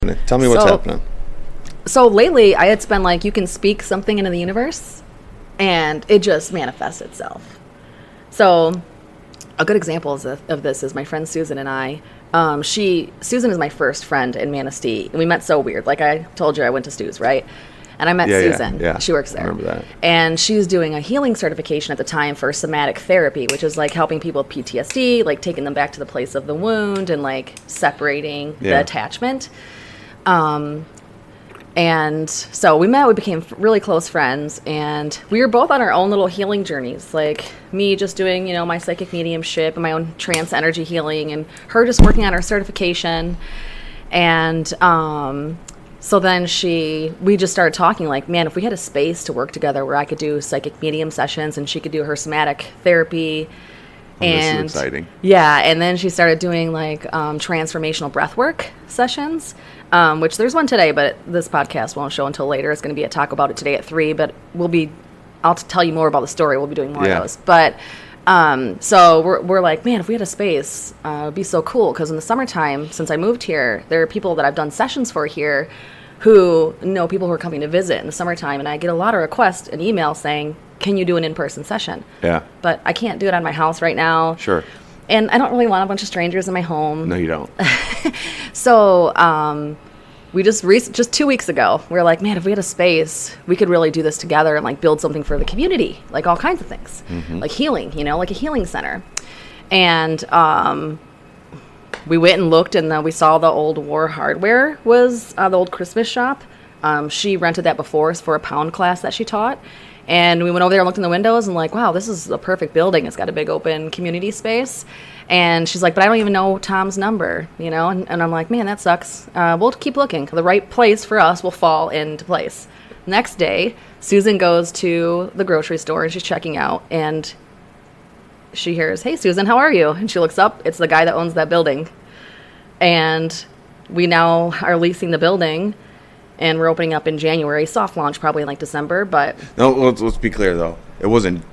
happening? Tell me what's happening. So lately, I had spent like, you can speak something into the universe, and it just manifests itself. So a good example of this is my friend Susan and I. Susan is my first friend in Manistee, and we met so weird. Like I told you, I went to Stu's, right? And I met Susan. Yeah. She works there. I remember that. And she was doing a healing certification at the time for somatic therapy, which is like helping people with PTSD, like taking them back to the place of the wound and like separating the attachment. And so we met, we became really close friends, and we were both on our own little healing journeys. Like me just doing, you know, my psychic mediumship and my own trance energy healing, and her just working on her certification. And, so then we just started talking like, man, if we had a space to work together where I could do psychic medium sessions and she could do her somatic therapy. And this is exciting. Yeah. And then she started doing like transformational breathwork sessions, which there's one today, but this podcast won't show until later. It's going to be a talk about it today at 3, but I'll tell you more about the story. We'll be doing more of those. But so we're like, man, if we had a space, it would be so cool. Because in the summertime, since I moved here, there are people that I've done sessions for here who know people who are coming to visit in the summertime. And I get a lot of requests and emails saying, can you do an in-person session? Yeah. But I can't do it at my house right now. Sure. And I don't really want a bunch of strangers in my home. No, you don't. So we just 2 weeks ago, we were like, man, if we had a space, we could really do this together and like build something for the community, like all kinds of things, like healing, you know, like a healing center. And we went and looked, and we saw the old War Hardware was the old Christmas shop. She rented that before for a pound class that she taught. And we went over there and looked in the windows and like, wow, this is a perfect building. It's got a big open community space. And she's like, but I don't even know Tom's number, you know? And I'm like, man, that sucks. We'll keep looking. The right place for us will fall into place. Next day, Susan goes to the grocery store and she's checking out. And she hears, hey, Susan, how are you? And she looks up. It's the guy that owns that building. And we now are leasing the building. And we're opening up in January. Soft launch probably in like December, but... No, let's be clear, though. It wasn't...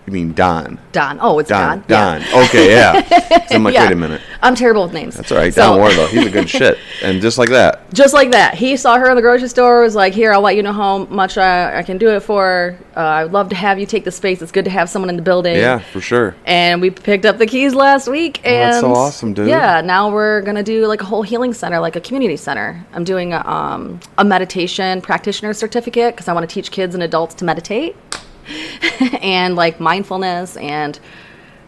You mean Don? Don. Oh, it's Don. Don. Yeah. Okay, yeah. So I'm like, wait a minute. I'm terrible with names. That's all right. Don Warlow. He's a good shit. And just like that. Just like that. He saw her in the grocery store, was like, here, I'll let you know how much I can do it for. I'd love to have you take the space. It's good to have someone in the building. Yeah, for sure. And we picked up the keys last week. And that's so awesome, dude. Yeah, now we're going to do like a whole healing center, like a community center. I'm doing a meditation practitioner certificate because I want to teach kids and adults to meditate. And like mindfulness, and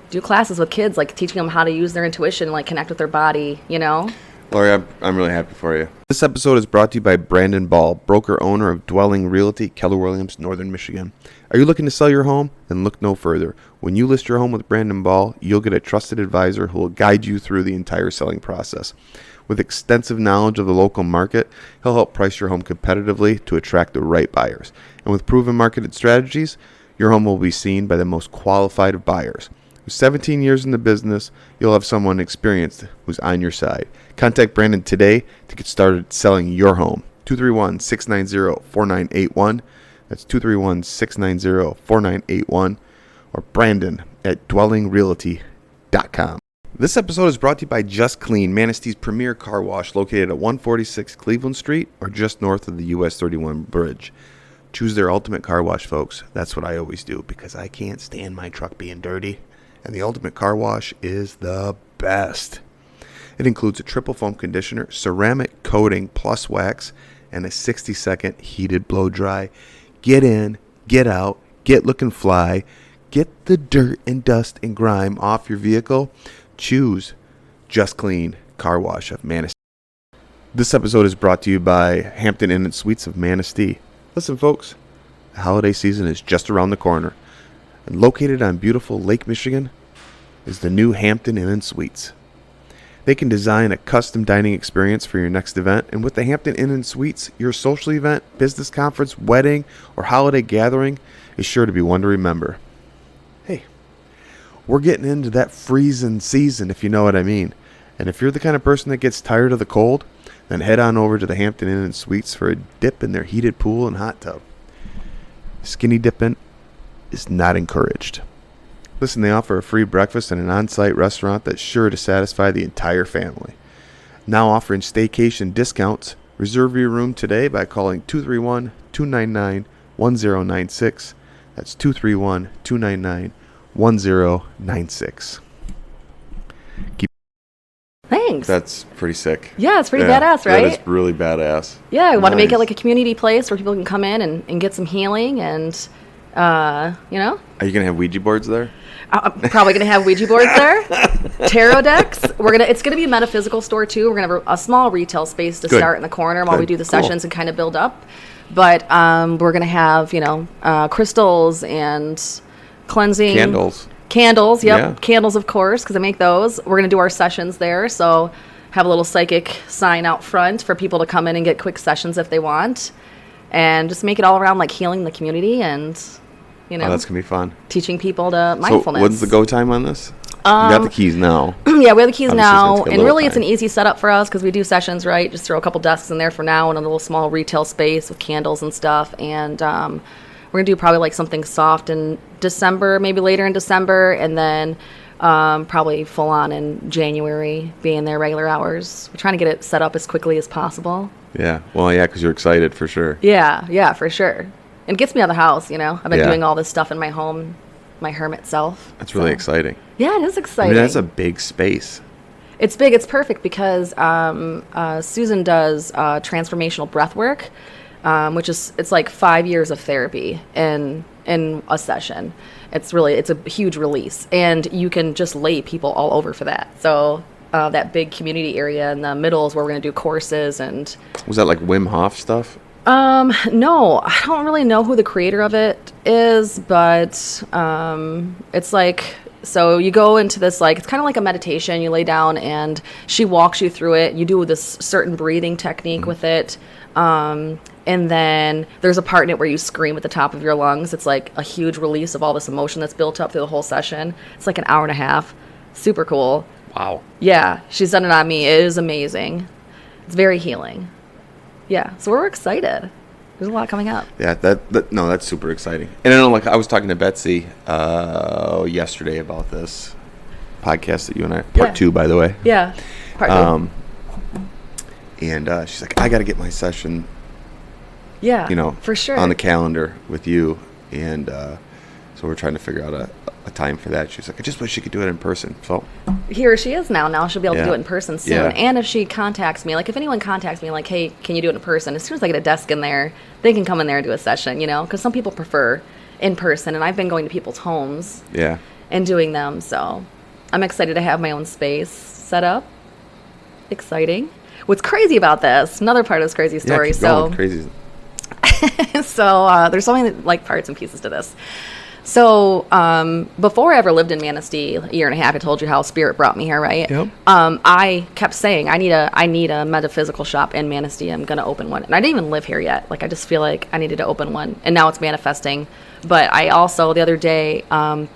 do classes with kids, like teaching them how to use their intuition, like connect with their body, you know? Lorrie, I'm really happy for you. This episode is brought to you by Brandon Ball, broker owner of Dwelling Realty, Keller Williams, Northern Michigan. Are you looking to sell your home? Then look no further. When you list your home with Brandon Ball, you'll get a trusted advisor who will guide you through the entire selling process. With extensive knowledge of the local market, he'll help price your home competitively to attract the right buyers. And with proven marketed strategies, your home will be seen by the most qualified of buyers. With 17 years in the business, you'll have someone experienced who's on your side. Contact Brandon today to get started selling your home. 231-690-4981. That's 231-690-4981. Or Brandon at dwellingrealty.com. This episode is brought to you by Just Clean, Manistee's premier car wash located at 146 Cleveland Street or just north of the US 31 bridge. Choose their ultimate car wash, folks. That's what I always do because I can't stand my truck being dirty. And the ultimate car wash is the best. It includes a triple foam conditioner, ceramic coating plus wax, and a 60-second heated blow dry. Get in, get out, get looking fly, get the dirt and dust and grime off your vehicle. Choose Just Clean Car Wash of Manistee. This episode is brought to you by Hampton Inn & Suites of Manistee. Listen, folks, the holiday season is just around the corner, and located on beautiful Lake Michigan is the new Hampton Inn & Suites. They can design a custom dining experience for your next event, and with the Hampton Inn & Suites, your social event, business conference, wedding, or holiday gathering is sure to be one to remember. Hey, we're getting into that freezing season, if you know what I mean, and if you're the kind of person that gets tired of the cold, then head on over to the Hampton Inn & Suites for a dip in their heated pool and hot tub. Skinny dipping is not encouraged. Listen, they offer a free breakfast and an on-site restaurant that's sure to satisfy the entire family. Now offering staycation discounts Reserve your room today by calling 231-299-1096. That's 231-299-1096. Thanks. That's pretty sick. Yeah, it's pretty badass, right? That is really badass. Yeah, I want to make it Nice. like a community place where people can come in and get some healing and, Are you going to have Ouija boards there? I'm probably going to have Ouija boards there, tarot decks. It's going to be a metaphysical store too. We're going to have a small retail space to Good. start in the corner while we do the Cool. sessions and kind of build up. But we're going to have, crystals and cleansing. Candles, yep. Yeah. Candles, of course, because I make those. We're going to do our sessions there. So have a little psychic sign out front for people to come in and get quick sessions if they want. And just make it all around like healing the community and, Oh, that's going to be fun. teaching people to mindfulness. So when's the go time on this? You got the keys now. Yeah, we have the keys Obviously, now. it's got a And little really, it's an time. easy setup for us because we do sessions, right? Just throw a couple desks in there for now and a little small retail space with candles and stuff. And we're going to do probably like something soft in December, maybe later in December. And then probably full on in January, being there regular hours. We're trying to get it set up as quickly as possible. Yeah. Well, yeah, because you're excited for sure. Yeah, for sure. It gets me out of the house, I've been Yeah. doing all this stuff in my home, my hermit self. That's really So, exciting. Yeah, it is I exciting. mean, that's a big space. It's big. It's perfect because Susan does transformational breath work, which it's like 5 years of therapy in a session. It's a huge release, and you can just lay people all over for that. So that big community area in the middle is where we're going to do courses and. Was that like Wim Hof stuff? No, I don't really know who the creator of it is, but it's like, so you go into this, like, it's kind of like a meditation. You lay down and she walks you through it. You do this certain breathing technique with it. And then there's a part in it where you scream at the top of your lungs. It's like a huge release of all this emotion that's built up through the whole session. It's like an hour and a half. Super cool. Wow. Yeah, she's done it on me. It is amazing. It's very healing. Yeah, so we're excited. There's a lot coming up. Yeah, that's super exciting. And I know, like, I was talking to Betsy yesterday about this podcast that you and I, part 2, by the way. Yeah, part 2. And she's like, I got to get my session, Yeah, for sure. on the calendar with you. And so we're trying to figure out a time for that. She's like, I just wish she could do it in person. So Here she is now. Now she'll be able to Yeah. do it in person soon. Yeah. And if she contacts me, like if anyone contacts me, like, hey, can you do it in person? As soon as I get a desk in there, they can come in there and do a session, because some people prefer in person. And I've been going to people's homes yeah. and doing them. So I'm excited to have my own space set up. Exciting. What's crazy about this, another part of this crazy story. Yeah, keep going. Crazy. So there's so many like parts and pieces to this. So before I ever lived in Manistee, a year and a half, I told you how Spirit brought me here, right? Yep. I kept saying I need a metaphysical shop in Manistee. I'm gonna open one, and I didn't even live here yet. Like I just feel like I needed to open one, and now it's manifesting. But I also the other day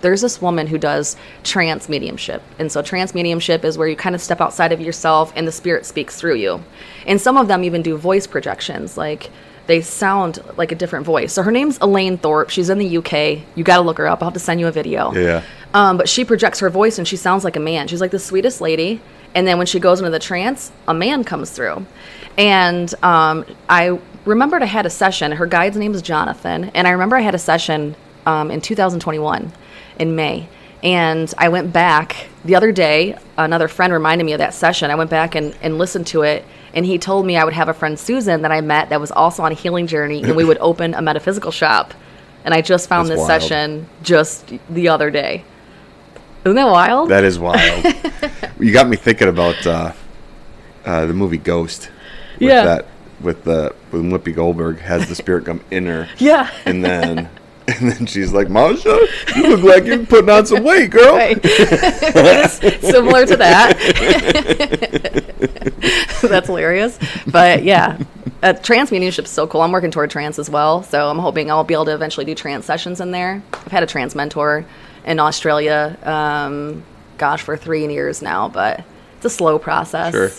there's this woman who does trance mediumship, and so trance mediumship is where you kind of step outside of yourself, and the spirit speaks through you. And some of them even do voice projections, like. They sound like a different voice. So her name's Elaine Thorpe. She's in the UK. You got to look her up. I'll have to send you a video. Yeah. But she projects her voice and she sounds like a man. She's like the sweetest lady. And then when she goes into the trance, a man comes through. And I remembered I had a session. Her guide's name is Jonathan. And I remember I had a session in 2021 in May. And I went back the other day. Another friend reminded me of that session. I went back and listened to it. And he told me I would have a friend, Susan, that I met that was also on a healing journey, and we would open a metaphysical shop. And I just found That's this wild. session just the other day. Isn't that wild? That is wild. You got me thinking about the movie Ghost. With Yeah. that, when Whoopi Goldberg has the spirit come in her. Yeah. And then she's like, Masha, you look like you're putting on some weight, girl. Right. It's similar to that. That's hilarious. But yeah, trance mediumship is so cool. I'm working toward trance as well. So I'm hoping I'll be able to eventually do trance sessions in there. I've had a trance mentor in Australia, for 3 years now, but it's a slow process. Sure.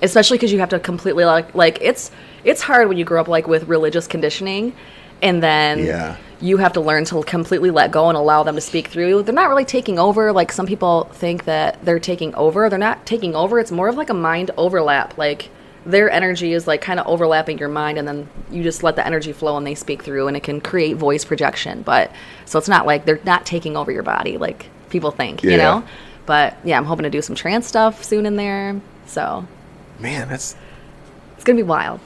Especially because you have to completely like it's hard when you grow up like with religious conditioning, and then Yeah. you have to learn to completely let go and allow them to speak through you. They're not really taking over. Like some people think that they're taking over. They're not taking over. It's more of like a mind overlap. Like their energy is like kind of overlapping your mind, and then you just let the energy flow and they speak through, and it can create voice projection. But so it's not like they're not taking over your body like people think, you know? But yeah, I'm hoping to do some trance stuff soon in there. So, man, it's going to be wild.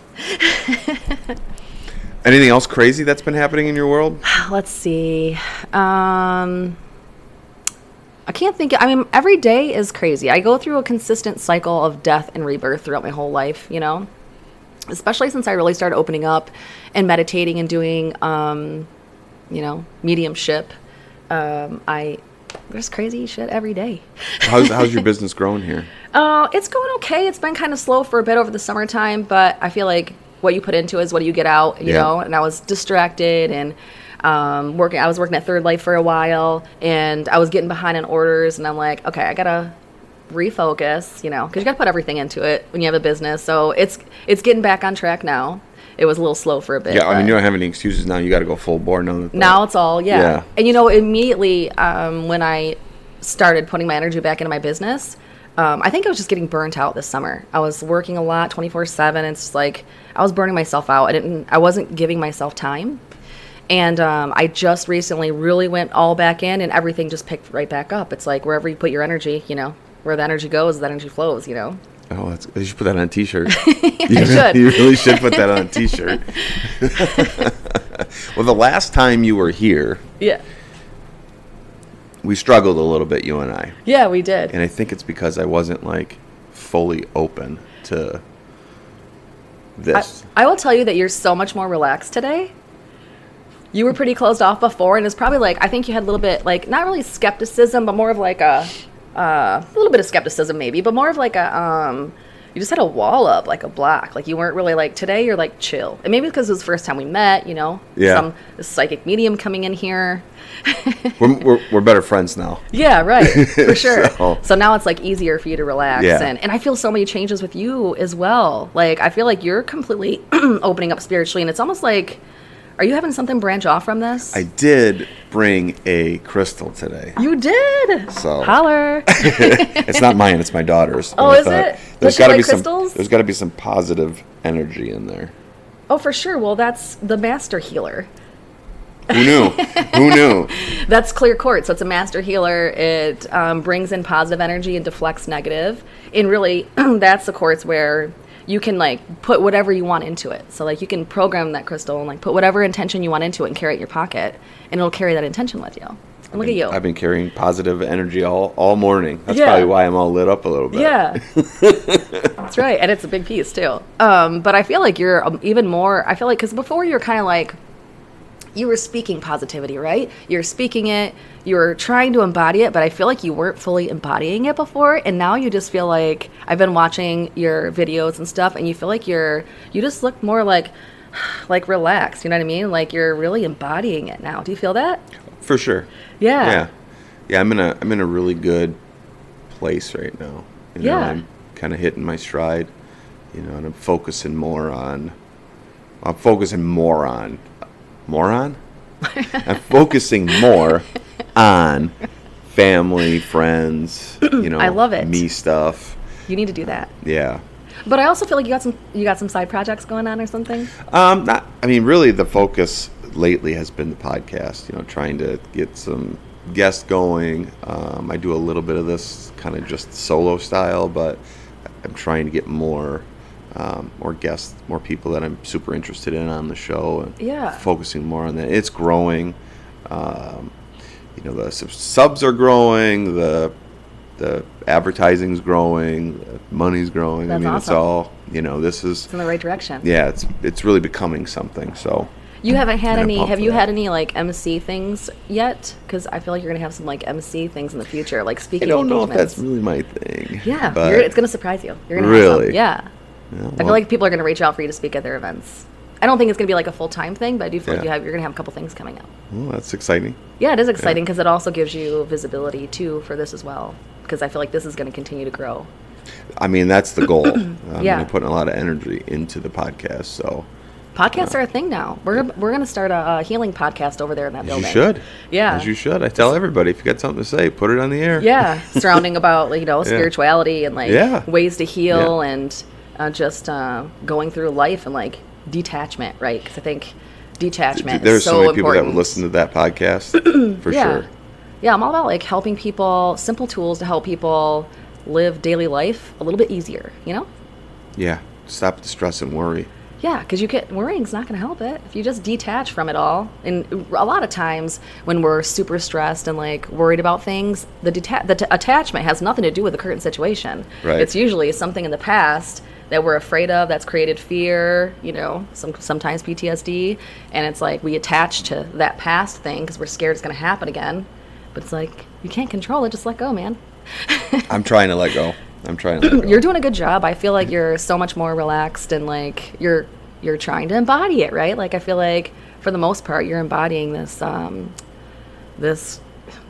Anything else crazy that's been happening in your world? Let's see. I can't think. I mean, every day is crazy. I go through a consistent cycle of death and rebirth throughout my whole life, you know, especially since I really started opening up and meditating and doing, you know, mediumship. There's crazy shit every day. How's your business growing here? It's going okay. It's been kind of slow for a bit over the summertime, but I feel like what you put into is what you get out, you know, and I was distracted and I was working at Third Life for a while, and I was getting behind on orders, and I'm like, okay, I gotta refocus, you know, because you gotta put everything into it when you have a business. So it's getting back on track now. It was a little slow for a bit. Yeah, I mean, you don't have any excuses now. You got to go full bore now. Now it's all, yeah. And, you know, immediately when I started putting my energy back into my business, I think I was just getting burnt out this summer. I was working a lot, 24/7. It's just like I was burning myself out. I wasn't giving myself time. And I just recently really went all back in, and everything just picked right back up. It's like wherever you put your energy, you know, where the energy goes, the energy flows, you know. Oh, you should put that on a T-shirt. I should. You really should put that on a T-shirt. Well, the last time you were here, we struggled a little bit, you and I. Yeah, we did. And I think it's because I wasn't like fully open to this. I will tell you that you're so much more relaxed today. You were pretty closed off before, and it's probably like, I think you had a little bit like, not really skepticism, but more of like a little bit of skepticism maybe, but more of like you just had a wall up, like a block. Like you weren't really like, today you're like chill. And maybe because it was the first time we met, you know, some psychic medium coming in here. we're better friends now. Yeah, right. For sure. So now it's like easier for you to relax. Yeah. And I feel so many changes with you as well. Like I feel like you're completely opening up spiritually, and it's almost like, are you having something branch off from this? I did bring a crystal today. You did? So holler. It's not mine, it's my daughter's. Oh, is it? Does she like crystals? There's got to be some positive energy in there. Oh, for sure. Well, that's the master healer. Who knew? Who knew? That's clear quartz. So it's a master healer. It brings in positive energy and deflects negative. And really, that's the quartz where you can like put whatever you want into it. So like you can program that crystal and like put whatever intention you want into it and carry it in your pocket, and it'll carry that intention with you. And look at you. I've been carrying positive energy all morning. That's probably why I'm all lit up a little bit. Yeah. That's right. And it's a big piece too. But I feel like you're even more, I feel like, because before you're kind of like, you were speaking positivity, right? You're speaking it, you're trying to embody it, but I feel like you weren't fully embodying it before, and now you just feel like, I've been watching your videos and stuff, and you feel like you just look more like relaxed, you know what I mean? Like you're really embodying it now. Do you feel that? For sure. Yeah. Yeah, I'm in a really good place right now. You know, I'm kind of hitting my stride, you know, and I'm focusing more on I'm focusing more on family, friends, you know, I love it. Me stuff. You need to do that. Yeah. But I also feel like you got some side projects going on or something. Really the focus lately has been the podcast, you know, trying to get some guests going. I do a little bit of this kind of just solo style, but I'm trying to get more guests, more people that I'm super interested in on the show, and focusing more on that. It's growing. You know, the subs are growing, the advertising's growing, the money's growing. That's awesome. It's all, you know, it's in the right direction. Yeah, it's really becoming something. So you haven't had any, have you had any like MC things yet? Because I feel like you're going to have some like MC things in the future, like speaking engagements. I don't know if that's really my thing. Yeah, it's going to surprise you. You're going to have some. Yeah. I feel like people are going to reach out for you to speak at their events. I don't think it's going to be like a full-time thing, but I do feel like you're going to have a couple things coming up. Well, that's exciting. Yeah, it is exciting because it also gives you visibility too for this as well, because I feel like this is going to continue to grow. I mean, that's the goal. I'm putting a lot of energy into the podcast, so. Podcasts are a thing now. We're going to start a healing podcast over there in that building. You should. Yeah. As you should. I tell everybody, if you got something to say, put it on the air. Yeah, surrounding about, you know, spirituality and like ways to heal and just going through life and like detachment, right? Because I think detachment There's is so so many people important. that would listen to that podcast for sure. Yeah, I'm all about like helping people, simple tools to help people live daily life a little bit easier, you know? Yeah, stop the stress and worry. Yeah, because worrying's not going to help it. If you just detach from it all, and a lot of times when we're super stressed and like worried about things, the attachment has nothing to do with the current situation. Right. It's usually something in the past that we're afraid of that's created fear, you know, sometimes PTSD, and it's like we attach to that past thing because we're scared it's going to happen again. But it's like you can't control it. Just let go, man. I'm trying to let go. You're doing a good job. I feel like you're so much more relaxed and like you're trying to embody it, right? Like I feel like for the most part you're embodying this this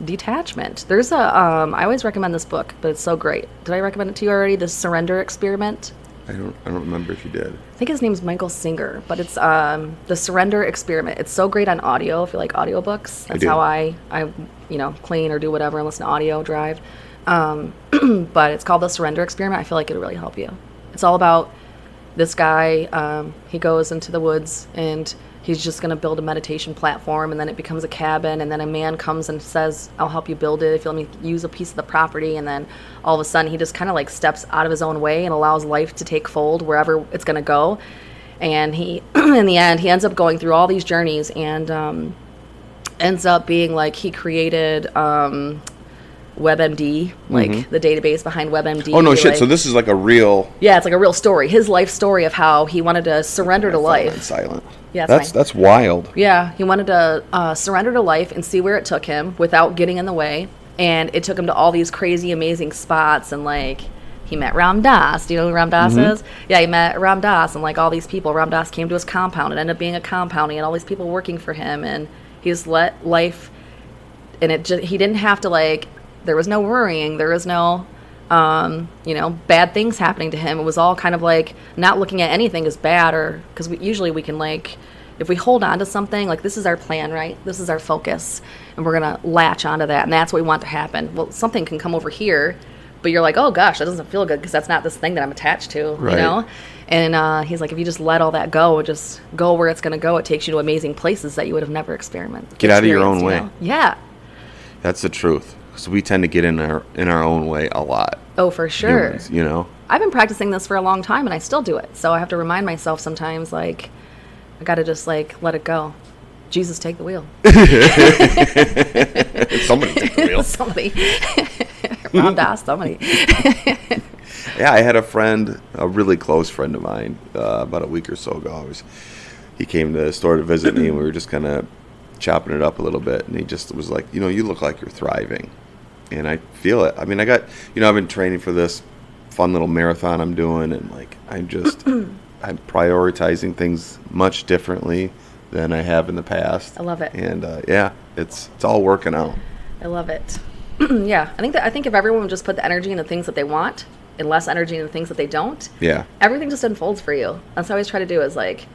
detachment. There's I always recommend this book, but it's so great. Did I recommend it to you already? The Surrender Experiment. I don't remember if you did. I think his name's Michael Singer, but it's the Surrender Experiment. It's so great on audio if you like audiobooks. That's how I clean or do whatever and listen to audio, drive. But it's called the Surrender Experiment. I feel like it'll really help you. It's all about this guy. He goes into the woods and he's just going to build a meditation platform, and then it becomes a cabin, and then a man comes and says, I'll help you build it if you'll let me use a piece of the property. And then all of a sudden he just kind of like steps out of his own way and allows life to take fold wherever it's going to go. And he in the end he ends up going through all these journeys and ends up being like he created WebMD, like the database behind WebMD. Oh, no shit. Like, So this is like a real... Yeah, it's like a real story. His life story of how he wanted to surrender to life. Silent. Yeah, that's wild. Yeah, he wanted to surrender to life and see where it took him without getting in the way. And it took him to all these crazy, amazing spots. And like, he met Ram Dass. Do you know who Ram Dass is? Yeah, he met Ram Dass and like all these people. Ram Dass came to his compound. It ended up being a compound. He had all these people working for him. And he just let life... And he didn't have to like... There was no worrying. There was no, bad things happening to him. It was all kind of like not looking at anything as bad, or because usually we can like, if we hold on to something, like this is our plan, right? This is our focus, and we're going to latch onto that, and that's what we want to happen. Well, something can come over here, but you're like, oh gosh, that doesn't feel good because that's not this thing that I'm attached to, right. You know? And he's like, if you just let all that go, just go where it's going to go, it takes you to amazing places that you would have never experienced. Get out of your own way. Know? Yeah. That's the truth. So we tend to get in our own way a lot. Oh, for sure. Humans, you know? I've been practicing this for a long time, and I still do it. So I have to remind myself sometimes, like, I got to just, like, let it go. Jesus, take the wheel. Somebody take the wheel. Somebody. Ram Dass, somebody. Yeah, I had a friend, a really close friend of mine, about a week or so ago. He came to the store to visit me, and we were just kind of chopping it up a little bit, and he just was like, you look like you're thriving. And I feel it. I mean, I've been training for this fun little marathon I'm doing, and like I'm prioritizing things much differently than I have in the past. I love it. And it's all working out. I love it. Yeah, I think if everyone would just put the energy in the things that they want and less energy in the things that they don't, yeah, everything just unfolds for you. That's what I always try to do, is like,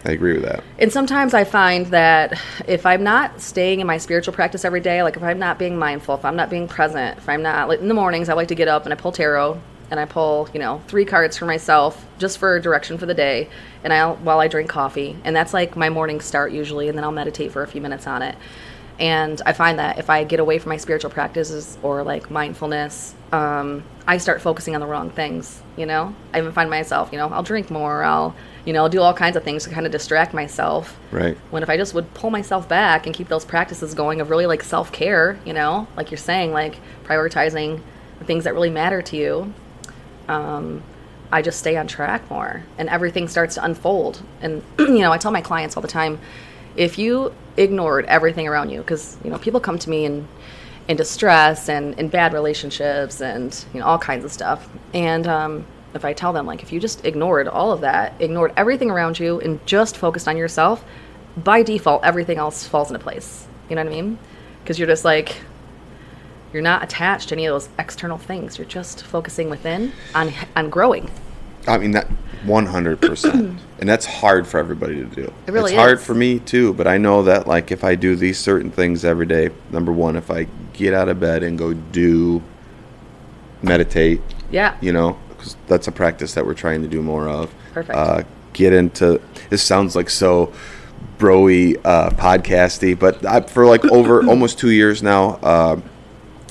I agree with that. And sometimes I find that if I'm not staying in my spiritual practice every day, like if I'm not being mindful, if I'm not being present, if I'm not, like in the mornings, I like to get up and I pull tarot and I pull, 3 cards for myself just for direction for the day, and while I drink coffee, and that's like my morning start usually, and then I'll meditate for a few minutes on it. And I find that if I get away from my spiritual practices or like mindfulness, I start focusing on the wrong things, I even find myself, I'll drink more, I'll do all kinds of things to kind of distract myself. Right. When if I just would pull myself back and keep those practices going of really like self-care, like you're saying, like prioritizing the things that really matter to you, I just stay on track more and everything starts to unfold. And, I tell my clients all the time, if you ignored everything around you, because, people come to me in distress and in bad relationships and, all kinds of stuff. And, if I tell them, like, if you just ignored all of that, ignored everything around you and just focused on yourself, by default, everything else falls into place. You know what I mean? Because you're just like, you're not attached to any of those external things. You're just focusing within on growing. I mean, that 100%. And that's hard for everybody to do. It really is. It's hard for me, too. But I know that, like, if I do these certain things every day, number one, if I get out of bed and go meditate, yeah, because that's a practice that we're trying to do more of. Perfect. Get into, this sounds like so bro-y, podcasty, but for like over almost 2 years now,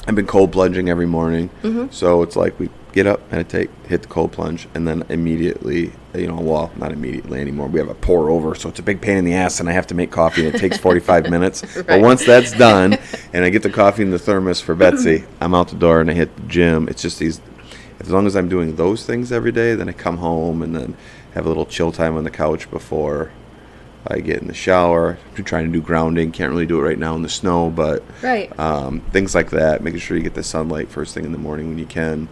I've been cold plunging every morning. So it's like we get up, meditate, hit the cold plunge, and then immediately, well, not immediately anymore. We have a pour over, so it's a big pain in the ass, and I have to make coffee, and it takes 45 minutes. Right. But once that's done, and I get the coffee in the thermos for Betsy, I'm out the door and I hit the gym. It's just as long as I'm doing those things every day, then I come home and then have a little chill time on the couch before I get in the shower. I'm trying to do grounding. Can't really do it right now in the snow, but right. Things like that. Making sure you get the sunlight first thing in the morning when you can,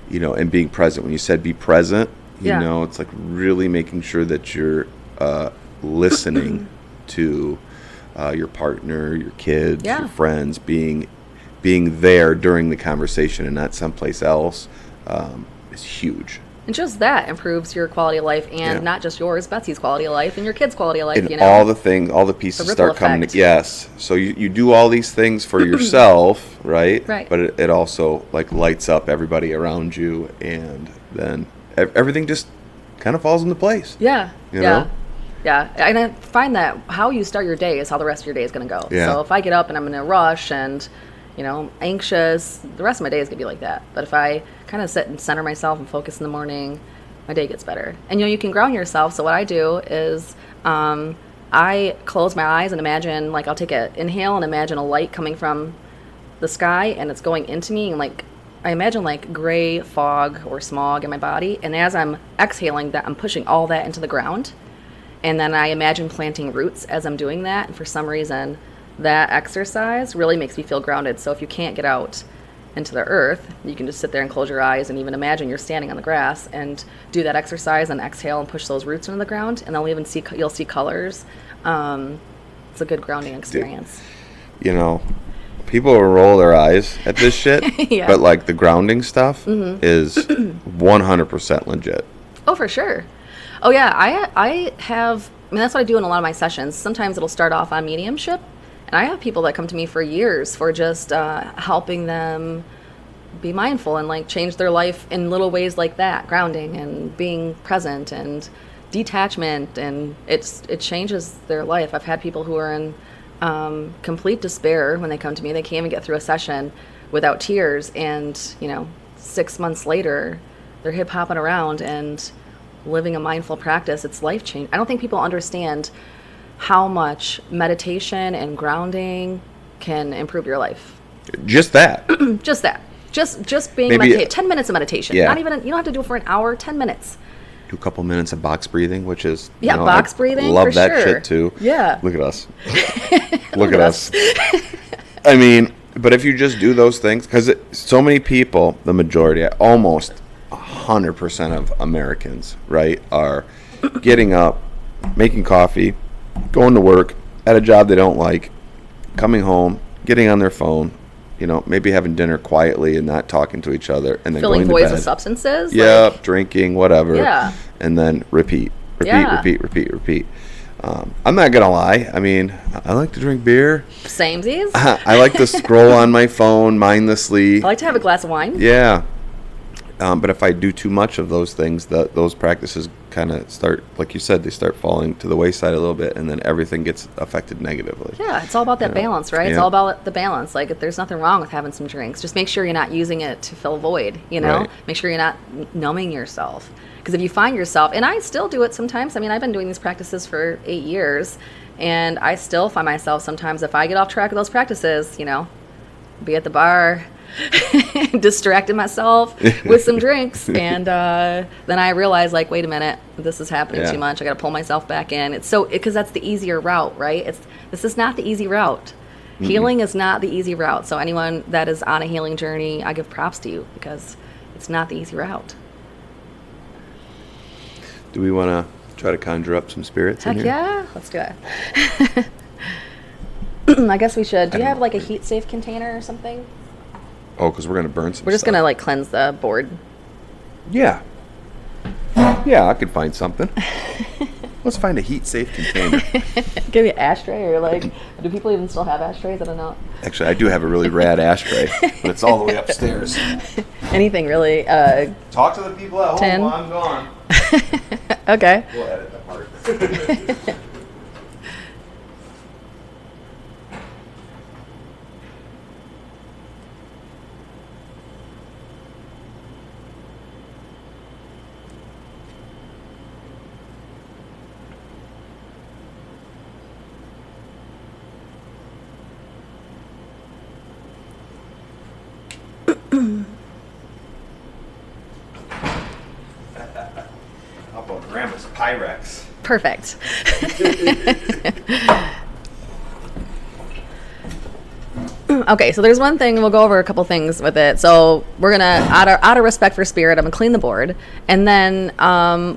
and being present. When you said be present, it's like really making sure that you're listening to your partner, your kids, your friends, being there during the conversation and not someplace else is huge. And just that improves your quality of life, and not just yours, Betsy's quality of life, and your kids' quality of life. And all the things, all the pieces start coming together. Yes. So you do all these things for yourself, right? Right. But it also like lights up everybody around you, and then everything just kind of falls into place. Yeah. You know? Yeah. And I find that how you start your day is how the rest of your day is going to go. Yeah. So if I get up and I'm in a rush and anxious, the rest of my day is going to be like that. But if I kind of sit and center myself and focus in the morning, my day gets better. And, you can ground yourself. So what I do is I close my eyes and imagine, like I'll take an inhale and imagine a light coming from the sky and it's going into me. And like I imagine like gray fog or smog in my body. And as I'm exhaling that, I'm pushing all that into the ground. And then I imagine planting roots as I'm doing that. And for some reason, that exercise really makes me feel grounded. So if you can't get out into the earth, you can just sit there and close your eyes and even imagine you're standing on the grass and do that exercise and exhale and push those roots into the ground. And then you'll see colors. It's a good grounding experience. People will roll their eyes at this shit, but like the grounding stuff is 100% legit. Oh, for sure. Oh yeah, I have, that's what I do in a lot of my sessions. Sometimes it'll start off on mediumship. And I have people that come to me for years for just helping them be mindful and like change their life in little ways like that, grounding and being present and detachment, and it changes their life. I've had people who are in complete despair when they come to me. They can't even get through a session without tears, and 6 months later, they're hip hopping around and living a mindful practice. It's life changing. I don't think people understand how much meditation and grounding can improve your life. Just that. Just being meditated. 10 minutes of meditation. Yeah. Not even, you don't have to do it for an hour, 10 minutes. Do a couple minutes of box breathing, which is box breathing. Love for that sure. shit too. Yeah. Look at us. Look at us. I mean, but if you just do those things, because so many people, the majority, almost 100% of Americans, right, are getting up, making coffee, going to work at a job they don't like, coming home, getting on their phone, maybe having dinner quietly and not talking to each other, and then filling going to voids bed. With substances. Yeah, drinking, whatever. Yeah. And then repeat. I'm not gonna lie. I mean, I like to drink beer. Samesies. I like to scroll on my phone mindlessly. I like to have a glass of wine. Yeah. But if I do too much of those things, those practices kind of start, like you said, they start falling to the wayside a little bit, and then everything gets affected negatively. Yeah, it's all about that balance, right? Yeah. It's all about the balance. Like, there's nothing wrong with having some drinks. Just make sure you're not using it to fill a void, Right. Make sure you're not numbing yourself. Because if you find yourself, and I still do it sometimes. I mean, I've been doing these practices for 8 years, and I still find myself sometimes, if I get off track of those practices, be at the bar, distracted myself with some drinks, and then I realize, like, wait a minute, this is happening too much. I got to pull myself back in. It's because that's the easier route, right? This is not the easy route. Mm-hmm. Healing is not the easy route. So anyone that is on a healing journey, I give props to you, because it's not the easy route. Do we want to try to conjure up some spirits in Heck here? yeah, let's do it. I guess we should. Do you have like a heat safe container or something? Oh, because we're going to burn some We're just stuff. going to like cleanse the board. Yeah. Yeah, I could find something. Let's find a heat-safe container. Give me an ashtray, or like, do people even still have ashtrays? I don't know. Actually, I do have a really rad ashtray, but it's all the way upstairs. Anything really. Talk to the people at home tin. while I'm gone. Okay. We'll edit that part. How about Grandma's Pyrex? Perfect. Okay, so there's one thing, we'll go over a couple things with it. So we're gonna, out of respect for spirit, I'm gonna clean the board, and then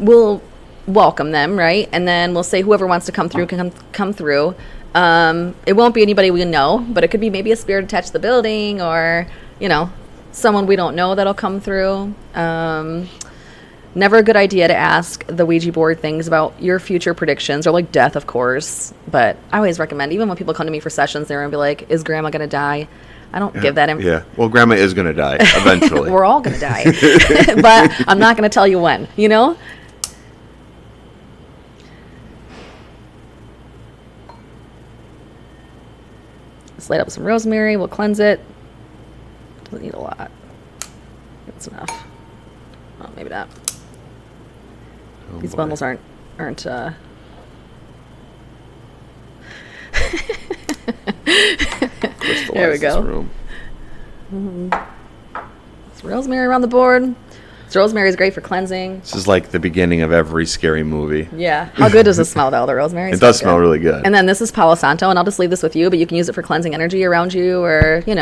we'll welcome them, right? And then we'll say whoever wants to come through can come through. It won't be anybody we know, but it could be maybe a spirit attached to the building, or someone we don't know that'll come through. Never a good idea to ask the Ouija board things about your future predictions, or like death, of course. But I always recommend, even when people come to me for sessions, they're going to be like, is Grandma going to die? I don't give that Yeah. Well, Grandma is going to die eventually. We're all going to die. But I'm not going to tell you when, Let's light up some rosemary. We'll cleanse it. Doesn't need a lot. That's enough. Oh, maybe not. These bundles aren't Crystallize There we go. This room. It's rosemary around the board. Rosemary is great for cleansing. This is like the beginning of every scary movie. Yeah. How good does it smell, though, the rosemary? It does smell really good. And then this is Palo Santo, and I'll just leave this with you, but you can use it for cleansing energy around you, or, get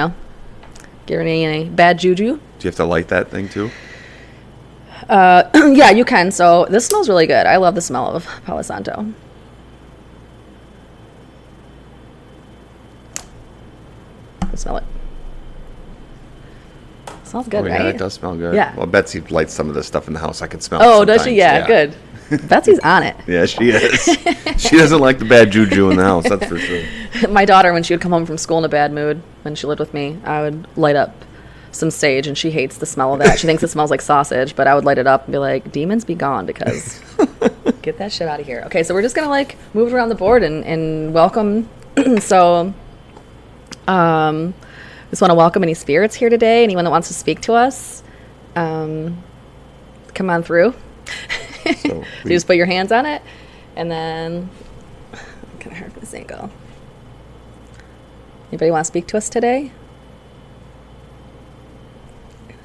any bad juju. Do you have to light that thing too? Yeah, you can. So this smells really good. I love the smell of Palo Santo. Smell it. Smells good, right? Yeah, it does smell good. Yeah. Well, Betsy lights some of this stuff in the house. I can smell it Oh, does sometimes. she? Yeah, good. Betsy's on it. Yeah, she is. She doesn't like the bad juju in the house, that's for sure. My daughter, when she would come home from school in a bad mood, when she lived with me, I would light up some sage, and she hates the smell of that. She thinks it smells like sausage, but I would light it up and be like, demons be gone, because get that shit out of here. Okay, so we're just going to move it around the board and welcome. So just want to welcome any spirits here today, anyone that wants to speak to us. Come on through. So you just put your hands on it, and then kind of hard for this angle. Anybody want to speak to us today?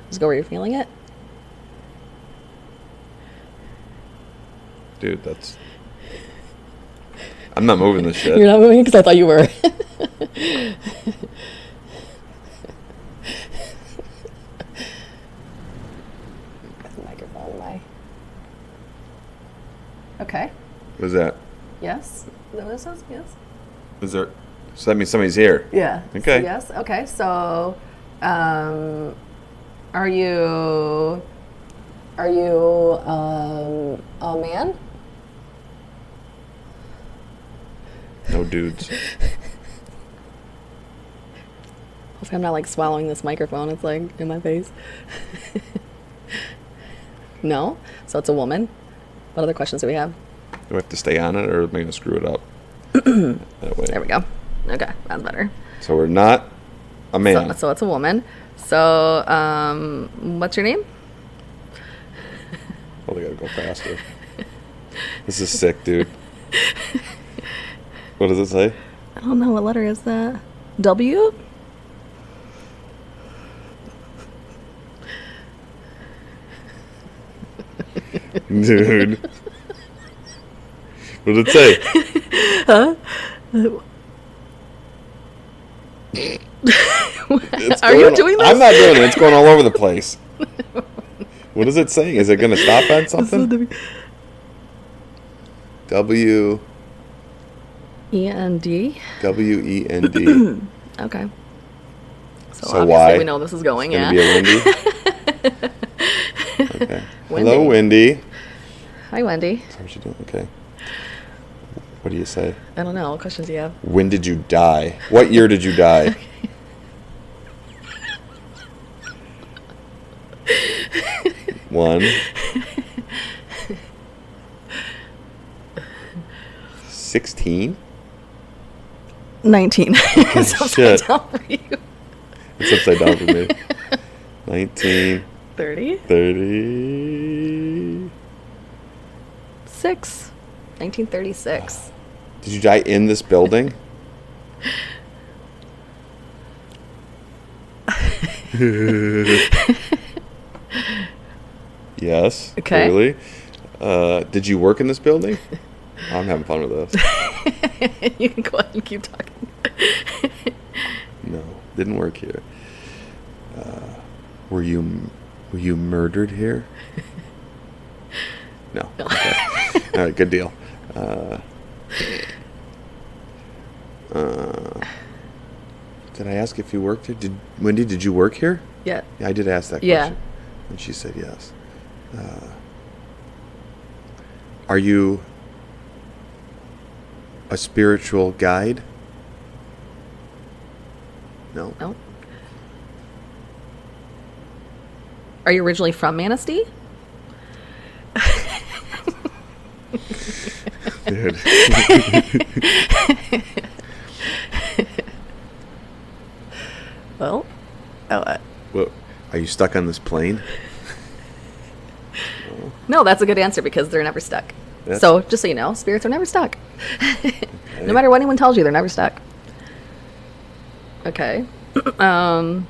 Just go where you're feeling it. Dude, I'm not moving this shit. You're not moving because I thought you were. Microphone, Okay. What is that? Yes. Is that what it says? Yes. Is there? So that means somebody's here. Yeah. Okay. So yes. Okay. So, are you a man? No dudes. Hopefully I'm not swallowing this microphone. It's in my face. No? So it's a woman. What other questions do we have? Do I have to stay on it, or am I going to screw it up? That way. There we go. Okay, that's better. So we're not a man. So it's a woman. So, what's your name? Oh, they got to go faster. This is sick, dude. What does it say? I don't know. What letter is that? W? Dude. What did it say? Huh? Are you doing this? I'm not doing it. It's going all over the place. What is it saying? Is it going to stop on something? W. E-N-D? W-E-N-D. Okay. So So obviously why? we know this is going, It's yeah. going to be a Wendy. Okay. Wendy. Hello, Wendy. Hi, Wendy. How's she doing? Okay. What do you say? I don't know. What questions do you have? When did you die? What year did you die? One. 16? 19. It's shit. upside down for you. It's upside down for me. 19. 30. 30. 6. 1936. Did you die in this building? Yes. Okay. Clearly. Did you work in this building? I'm having fun with this. You can go ahead and keep talking. No, didn't work here. Were you murdered here? No. Okay. All right, good deal. Did I ask if you worked here? Wendy, did you work here? Yeah. Yeah, I did ask that Yeah. question. And she said yes. Are you a spiritual guide? No. No. Are you originally from Manistee? Dude. Well, Well, are you stuck on this plane? no, that's a good answer because they're never stuck. That's- So, just so you know, spirits are never stuck. Okay. No matter what anyone tells you, they're never stuck. Okay. How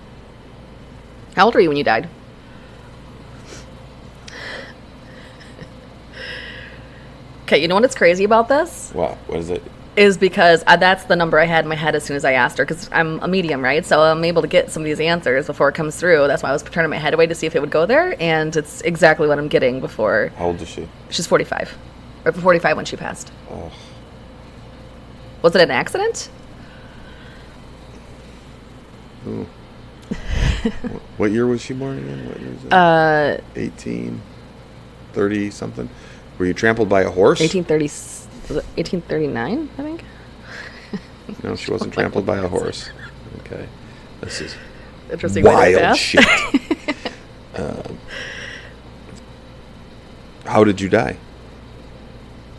old were you when you died? Okay, you know what's crazy about this? What is it? Is because that's the number I had in my head as soon as I asked her, because I'm a medium, right? So I'm able to get some of these answers before it comes through. That's why I was turning my head away to see if it would go there, and it's exactly what I'm getting before. How old is she? She's 45. Or 45 when she passed. Oh. Was it an accident? Ooh. What year was she born again? What year is it? 18, 30 something. Were you trampled by a horse? 1839, I think. No, she wasn't trampled by a horse. Okay, this is Interesting way to wild ask. shit. How did you die?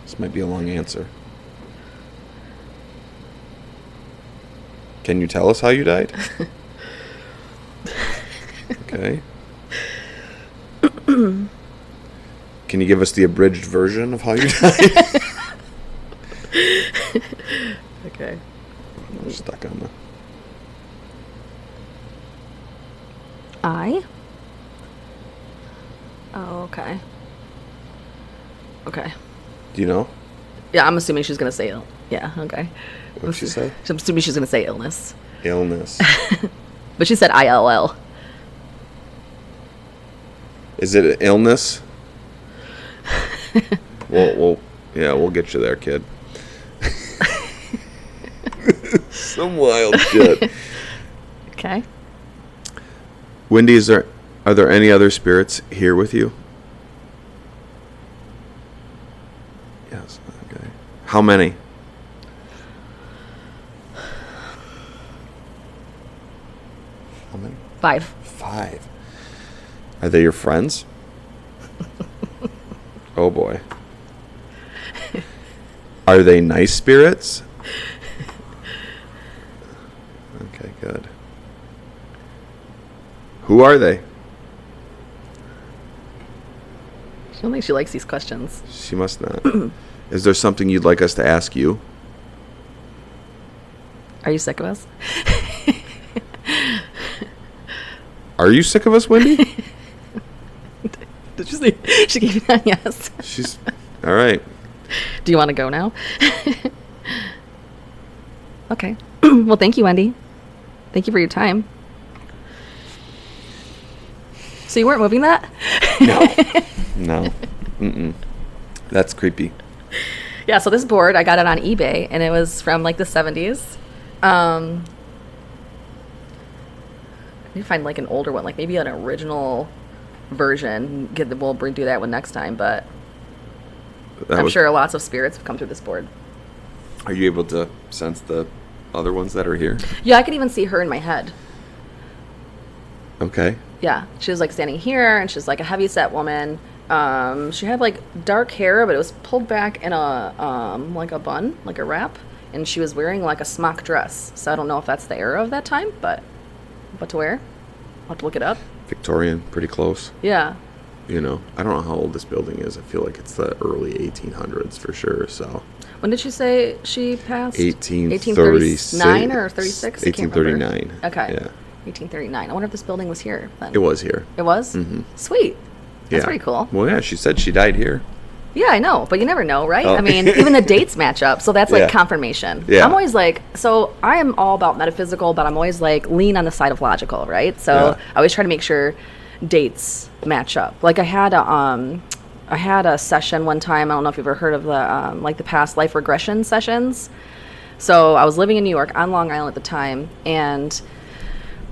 This might be a long answer. Can you tell us how you died? Okay. Can you give us the abridged version of how you died? Okay. I'm stuck on the... I? Oh, okay. Okay. Do you know? Yeah, I'm assuming she's going to say ill. Yeah, okay. What did she say? I'm assuming she's going to say illness. Illness. But she said ILL. Is it an illness? We'll get you there, kid. Some wild shit. Okay. Wendy, are there any other spirits here with you? Yes. Okay. How many? How many? 5. 5. Are they your friends? Oh boy. Are they nice spirits? Okay, good. Who are they? I don't think she likes these questions. She must not. Is there something you'd like us to ask you? Are you sick of us? Are you sick of us, Wendy? Did you see? She gave you that yes. She's... All right. Do you want to go now? Okay. Well, thank you, Wendy. Thank you for your time. So you weren't moving that? No. Mm-mm. That's creepy. Yeah, so this board, I got it on eBay, and it was from, like, the 70s. I need to find, like, an older one, like, maybe an original version. We'll do that one next time, but I'm sure lots of spirits have come through this board. Are you able to sense the other ones that are here? Yeah, I could even see her in my head. Okay. Yeah, she was like standing here, and she's like a heavy-set woman. She had like dark hair, but it was pulled back in a like a bun, like a wrap, and she was wearing like a smock dress. So I don't know if that's the era of that time, but what to wear? I'll have to look it up. Victorian, pretty close. Yeah. You know, I don't know how old this building is. I feel like it's the early 1800s for sure. So. When did she say she passed? 1839 or 36? 1839. Okay. Yeah. 1839. I wonder if this building was here then. It was here. It was? Mm-hmm. Sweet. That's yeah. pretty cool. Well, yeah, she said she died here. Yeah, I know, but you never know, right? Oh. I mean, even the dates match up, so that's like Yeah. confirmation. Yeah. I'm always like, so I am all about metaphysical, but I'm always like lean on the side of logical, right? So Yeah. I always try to make sure dates match up. Like I had a session one time. I don't know if you've ever heard of the like the past life regression sessions. So I was living in New York on Long Island at the time, and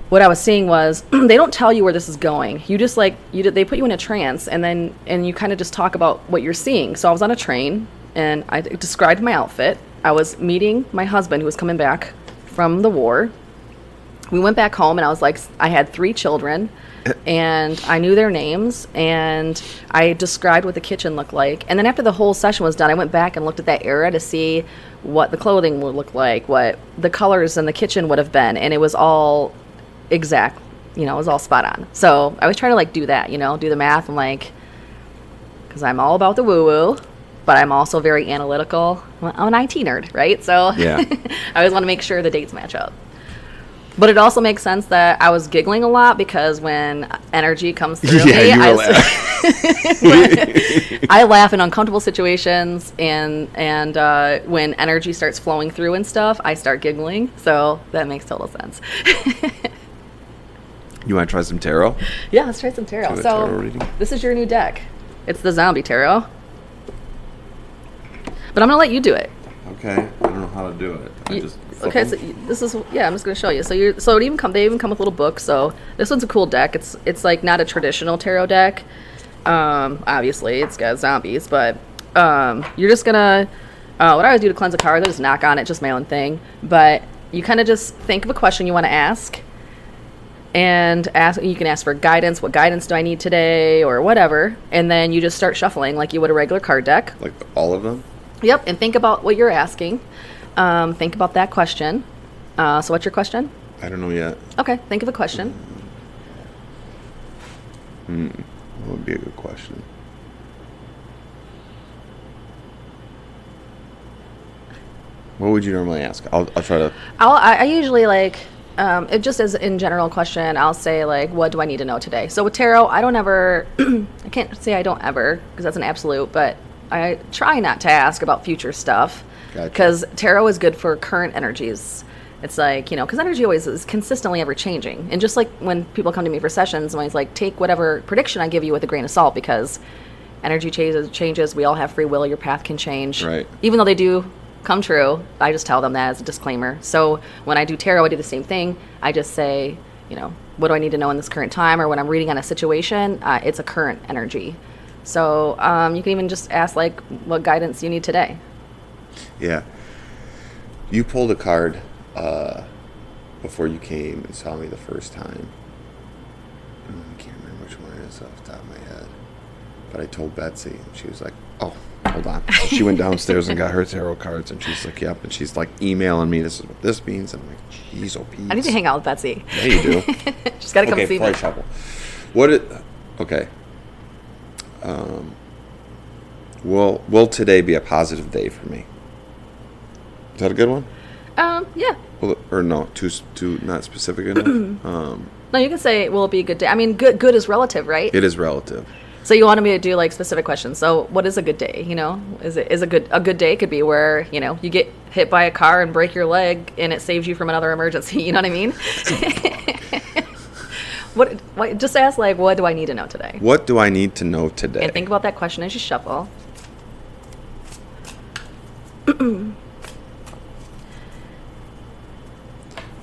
what I was seeing was they don't tell you where this is going. You just like they put you in a trance, and you kind of just talk about what you're seeing. So I was on a train, and I described my outfit. I was meeting my husband who was coming back from the war. We went back home, and I was like, I had 3 children, and I knew their names, and I described what the kitchen looked like. And then after the whole session was done, I went back and looked at that era to see what the clothing would look like, what the colors in the kitchen would have been, and it was all exact, it was all spot on. So I was trying to like do that, do the math. I'm like, because I'm all about the woo woo, but I'm also very analytical. I'm an IT nerd, right? So Yeah. I always want to make sure the dates match up. But it also makes sense that I was giggling a lot because when energy comes through me, I laugh in uncomfortable situations, and when energy starts flowing through and stuff, I start giggling. So that makes total sense. You want to try some tarot? Yeah, let's try some tarot. So this is your new deck. It's the zombie tarot. But I'm gonna let you do it. Okay. I don't know how to do it. Okay, so this is I'm just gonna show you. So they even come with little books. So this one's a cool deck. It's like not a traditional tarot deck. Obviously it's got zombies, but you're just gonna what I always do to cleanse a card, I just knock on it, just my own thing. But you kind of just think of a question you want to ask. And you can ask for guidance. What guidance do I need today, or whatever? And then you just start shuffling like you would a regular card deck. Like all of them? Yep. And think about what you're asking. Think about that question. So what's your question? I don't know yet. Okay. Think of a question. What would be a good question? What would you normally ask? I'll try to. I usually like. It just as in general question, I'll say like, what do I need to know today? So with tarot, I don't ever, I can't say I don't ever, because that's an absolute, but I try not to ask about future stuff. Because tarot is good for current energies. It's like, because energy always is consistently ever changing. And just like when people come to me for sessions, I'm always like, take whatever prediction I give you with a grain of salt, because energy changes. We all have free will. Your path can change. Right. Even though they do come true, I just tell them that as a disclaimer. So when I do tarot, I do the same thing. I just say, what do I need to know in this current time? Or when I'm reading on a situation, it's a current energy. So you can even just ask like what guidance you need today. Yeah. You pulled a card before you came and saw me the first time. I can't remember which one it is off the top of my head. But I told Betsy, and she was like, oh, hold on. So she went downstairs and got her tarot cards, and she's like, yep. And she's like emailing me, this is what this means. And I'm like, jeez, oh, Pete. I need to hang out with Betsy. Yeah, you do. She's got to come see me. Shuffle. Okay. Will today be a positive day for me? Is that a good one? Yeah. Or no, too not specific enough? No, you can say, will it be a good day? I mean, good is relative, right? It is relative. So you wanted me to do like specific questions. So what is a good day? Is a good day could be where, you get hit by a car and break your leg and it saves you from another emergency. You know what I mean? What just ask like, what do I need to know today? What do I need to know today? And think about that question as you shuffle.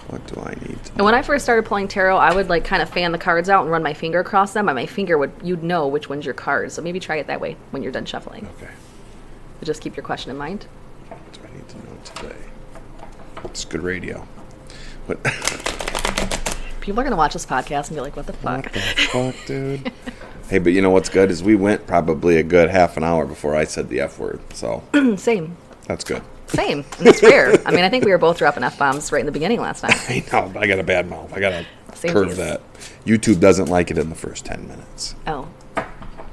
What do I need to know? And when I first started pulling tarot, I would like kind of fan the cards out and run my finger across them. And my finger you'd know which one's your card. So maybe try it that way when you're done shuffling. Okay. But just keep your question in mind. What do I need to know today? It's good radio. What? People are going to watch this podcast and be like, what the fuck? What the fuck, dude? Hey, but you know what's good is we went probably a good half an hour before I said the F word. So Same. That's good. Same. And that's rare. I mean, I think we were both dropping F-bombs right in the beginning last time. I know, but I got a bad mouth. I got to Same curve piece. that. YouTube doesn't like it in the first 10 minutes. Oh.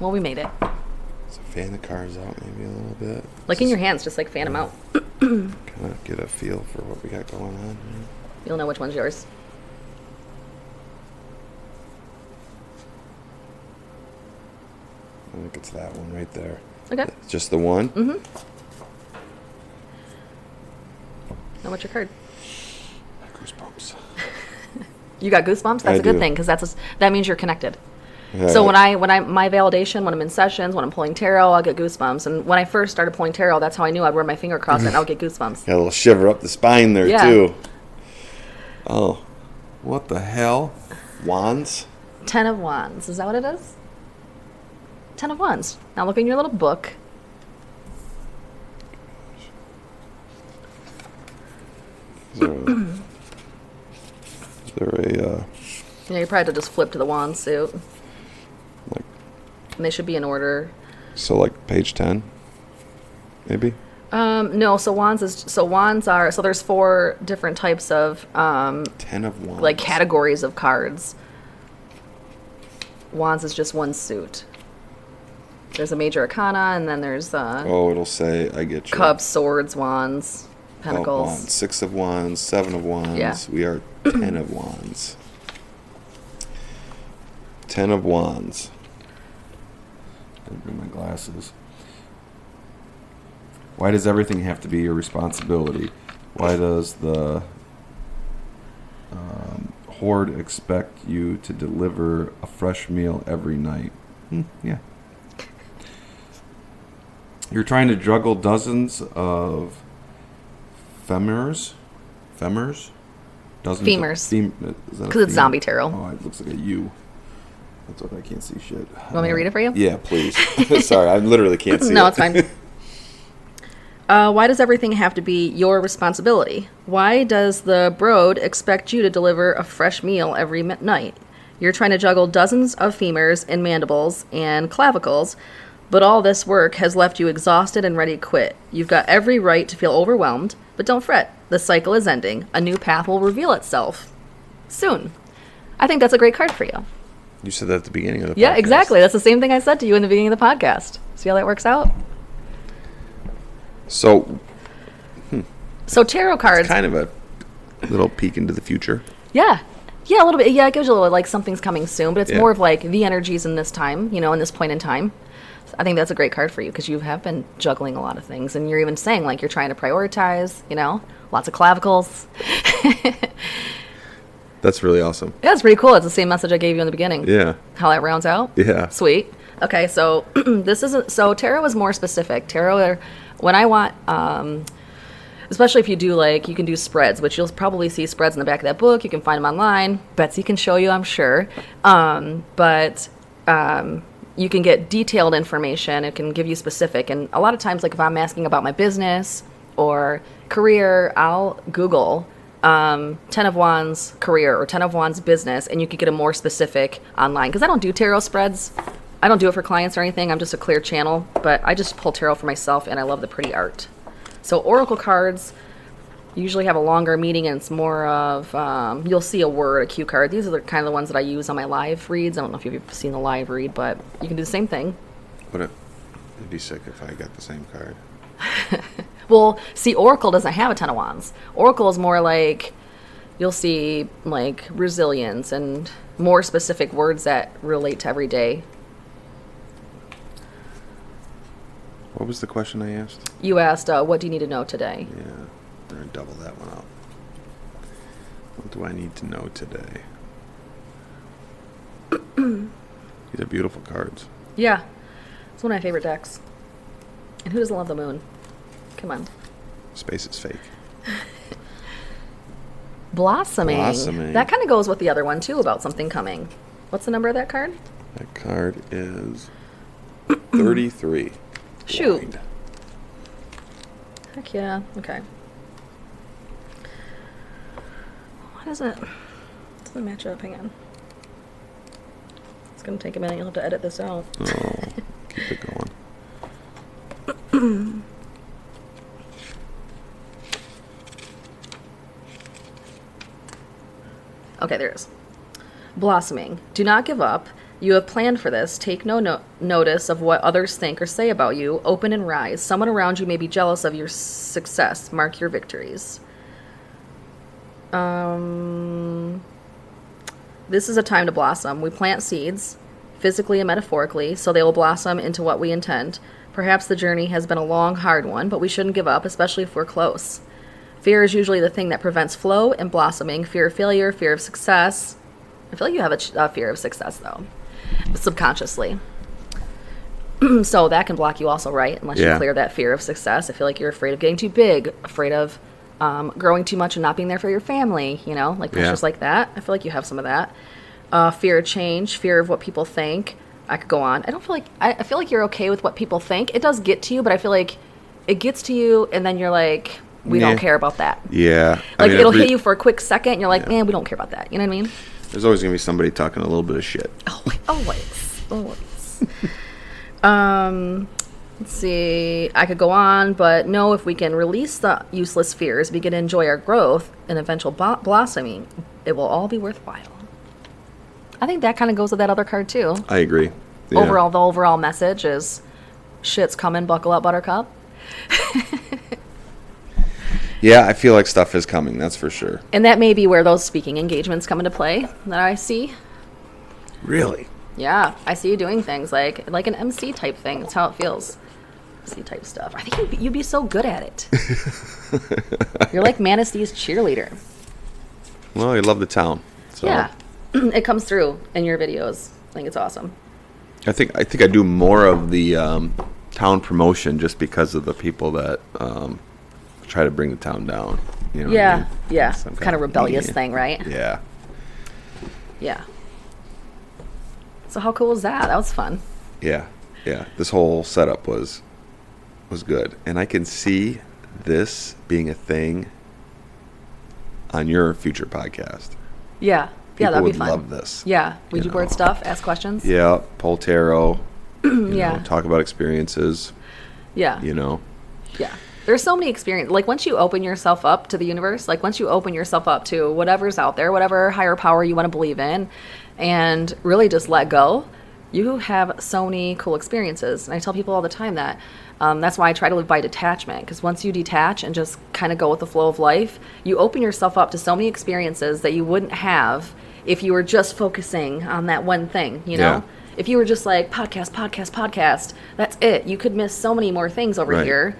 Well, we made it. So fan the cars out maybe a little bit. Like in your hands, just like fan them out. Kind of get a feel for what we got going on here. You'll know which one's yours. I think it's that one right there. Okay. It's just the one? Mm-hmm. Now what's your card? Goosebumps. You got goosebumps? That's I a good do. thing because that means you're connected. Yeah. So when I my validation, when I'm in sessions, when I'm pulling tarot, I'll get goosebumps. And when I first started pulling tarot, that's how I knew I'd wear my finger across it and I would get goosebumps. Got a little shiver up the spine there, Yeah. too. Oh. What the hell? Wands? 10 of Wands. Is that what it is? 10 of Wands. Now look in your little book. Is there a You probably have to just flip to the wand suit. like, And they should be in order. so like page 10? Maybe? No, so wands are, so there's 4 different types of 10 of Wands. like categories of cards. Wands is just one suit. There's a major arcana, and then there's Oh, it'll say, I get you. cups, swords, wands, Oh, pentacles. wands. 6 of Wands, 7 of Wands. Yeah. We are 10 of Wands. 10 of Wands. Gotta bring my glasses. Why does everything have to be your responsibility? Why does the horde expect you to deliver a fresh meal every night? Yeah. You're trying to juggle dozens of femurs? Dozens Femurs. Is that a 'Cause it's fem- zombie tarot. Oh, it looks like a U. That's what I can't see shit. You want me to read it for you? Yeah, please. Sorry, I literally can't see No, it. it's fine. Why does everything have to be your responsibility? Why does the brood expect you to deliver a fresh meal every night? You're trying to juggle dozens of femurs and mandibles and clavicles, but all this work has left you exhausted and ready to quit. You've got every right to feel overwhelmed, but don't fret. The cycle is ending. A new path will reveal itself soon. I think that's a great card for you. You said that at the beginning of the Yeah, podcast. exactly. That's the same thing I said to you in the beginning of the podcast. See how that works out? So, So tarot cards. kind of a little peek into the future. Yeah. Yeah, a little bit. Yeah, it gives you a little like something's coming soon, but it's Yeah. more of like the energies in this time, in this point in time. So I think that's a great card for you because you have been juggling a lot of things. And you're even saying like you're trying to prioritize, lots of clavicles. That's really awesome. Yeah, it's pretty cool. It's the same message I gave you in the beginning. Yeah. How that rounds out. Yeah. Sweet. Okay, so tarot is more specific. Tarot, when I want, especially if you do you can do spreads, which you'll probably see spreads in the back of that book. You can find them online. Betsy can show you, I'm sure. But you can get detailed information. It can give you specific. And a lot of times, like if I'm asking about my business or career, I'll Google 10 of Wands career or 10 of Wands business, and you could get a more specific online. Because I don't do tarot spreads. I don't do it for clients or anything. I'm just a clear channel. But I just pull tarot for myself, and I love the pretty art. So oracle cards usually have a longer meaning, and it's more of, you'll see a word, a cue card. These are the kind of the ones that I use on my live reads. I don't know if you've seen the live read, but you can do the same thing. It'd be sick if I got the same card. Well, see, Oracle doesn't have a 10 of Wands. Oracle is more like, you'll see like resilience and more specific words that relate to every day. What was the question I asked? You asked, what do you need to know today? Yeah. We're going to double that one up. What do I need to know today? These are beautiful cards. Yeah, it's one of my favorite decks. And who doesn't love the moon? Come on. Space is fake. Blossoming. Blossoming. That kind of goes with the other one, too, about something coming. What's the number of that card? That card is 33. Shoot. Blind. Heck yeah. Okay. Why doesn't match up? Hang on. It's gonna take a minute. You'll have to edit this out. Oh, keep it going. Okay, there it is. Blossoming. Do not give up. You have planned for this. Take no notice of what others think or say about you. Open and rise. Someone around you may be jealous of your success. Mark your victories. This is a time to blossom. We plant seeds, physically and metaphorically, so they will blossom into what we intend. Perhaps the journey has been a long, hard one, but we shouldn't give up, especially if we're close. Fear is usually the thing that prevents flow and blossoming. Fear of failure, fear of success. I feel like you have a fear of success, though, subconsciously. So that can block you also, right? Unless you clear that fear of success. I feel like you're afraid of getting too big, afraid of growing too much and not being there for your family, you know, like pressures like that. I feel like you have some of that. Fear of change, fear of what people think. I could go on. I feel like you're okay with what people think. It does get to you, but I feel like it gets to you and then you're like, we don't care about that. Yeah. Like, it'll hit you for a quick second and you're like, man, we don't care about that. You know what I mean? There's always going to be somebody talking a little bit of shit. Always. Let's see. I could go on, but no, if we can release the useless fears, begin to enjoy our growth and eventual blossoming, it will all be worthwhile. I think that kind of goes with that other card, too. I agree. Yeah. The overall message is, shit's coming, buckle up, buttercup. Yeah, I feel like stuff is coming, that's for sure. And that may be where those speaking engagements come into play that I see. Really? Yeah, I see you doing things like an MC type thing. That's how it feels. MC type stuff. I think you'd be so good at it. You're like Manastee's cheerleader. Well, you love the town. So. Yeah, it comes through in your videos. I think it's awesome. I think I do more of the town promotion just because of the people that try to bring the town down. You know what I mean? Yeah. Some kind of rebellious thing, right? Yeah. Yeah. So how cool was that? That was fun. Yeah. This whole setup was good, and I can see this being a thing on your future podcast. Yeah. People That'd be would fun. love this. Yeah. Ouija board stuff. Ask questions. Yeah. Pull tarot. You Yeah. know, talk about experiences. Yeah. You know. Yeah. There's so many experiences. Like, once you open yourself up to the universe, like once you open yourself up to whatever's out there, whatever higher power you want to believe in, and really just let go, you have so many cool experiences. And I tell people all the time that that's why I try to live by detachment, because once you detach and just kind of go with the flow of life, you open yourself up to so many experiences that you wouldn't have if you were just focusing on that one thing, you know? Yeah. If you were just like, podcast, that's it. You could miss so many more things over here.